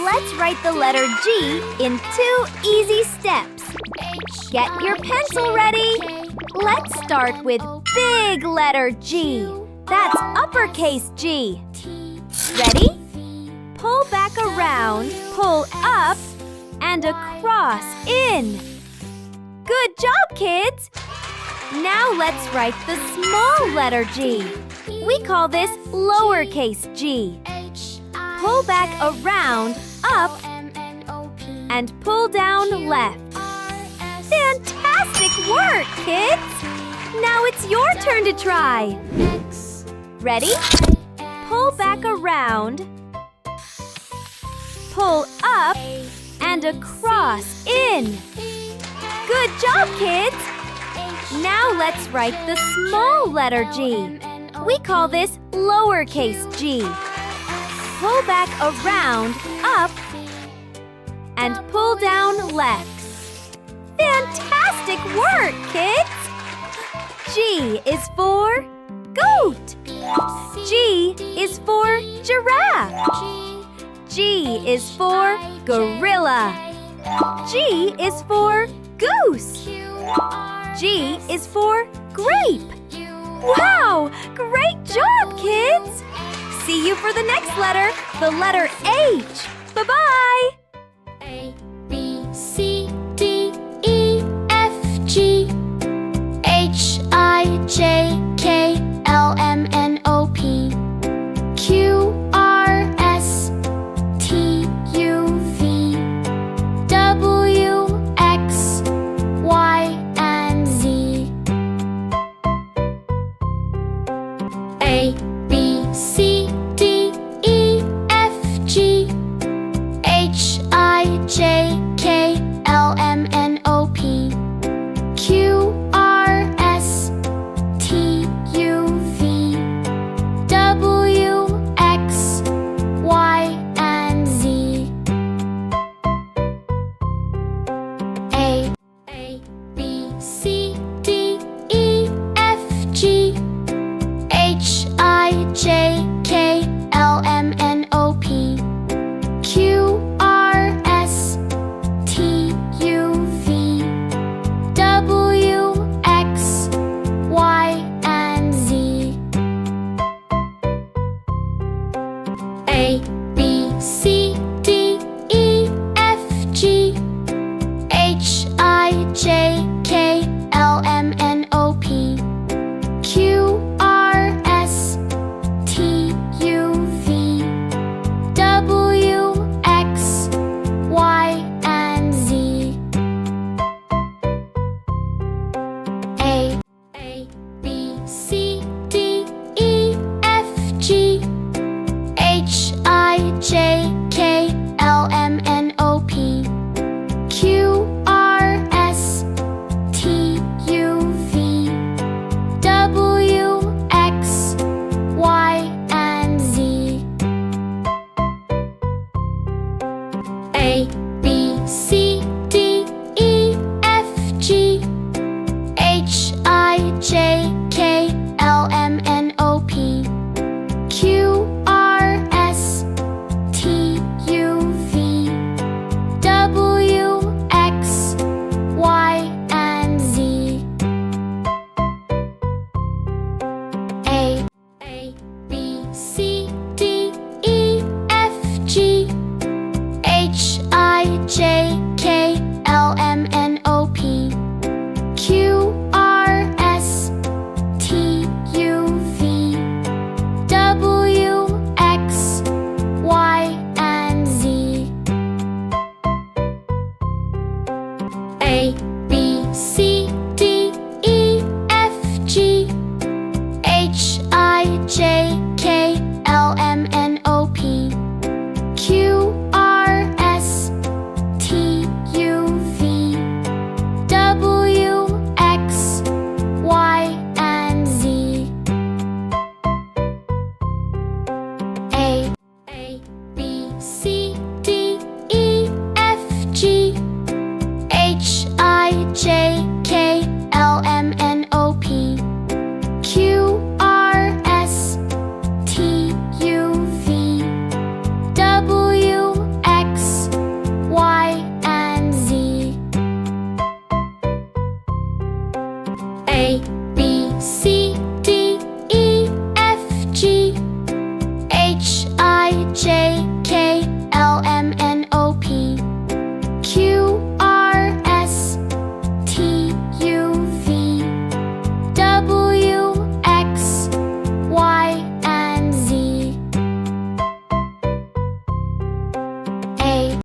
Let's write the letter G in 2 easy steps. Get your pencil ready. Let's start with big letter G. That's uppercase G. Ready? Pull back around, pull up, and across in. Good job, kids! Now let's write the small letter G. We call this lowercase g. Pull back around, up, and pull down left. Fantastic work, kids! Now it's your turn to try. Ready? Pull back around, pull up, and across in. Good job, kids! Now let's write the small letter G. We call this lowercase g. Pull back around, up, and pull down left. Fantastic work, kids! G is for goat. G is for giraffe. G is for gorilla. G is for goose. G is for grape. Wow! Great job, kids! See you for the next letter, the letter H. Bye-bye! A, B, C, D, E, F, G, H, I, J, K, L, M, N, O, P, Q, R, S, T, U, V, W, X, Y, and Z. A, B, C, D, E, F, G, H, I, J, K, L, M, N, O, P, Q, R, S, T, U, V, W, X, Y, and Z. A, B, C, D, E, F, G, H, I, J, K, L, M, N, O, P, Q, R, S, T, U, V, W, X, Y, and Z. A, B, C, D, E, F, G, H, I, J, K, L, M, N, O, P, Q, R, S, T, U, V, W, X, Y, and Z. A, B, C, D, E, F, G, H, I, J, K, L, M, N, O, P, Q, R, S, T, U, V, W, X, Y, and Z. A, B, C, D, E, F, G, H, I, J, K, L, M, N, O, P, Q, R, S, T, U, V, W, X, Y, and Z. A, B, C, D, E, F, G, H, I, J, K, L, M, N, O, P, Q, R, S, T, U, V, W, X, Y, and Z. A, B, C, D, E, F, G, H, I, J, K, L, M, N, O, P, Q, R, S, T, U, V, W, X, Y, and Z. A, B, C, D, E, F, G, H, I, J,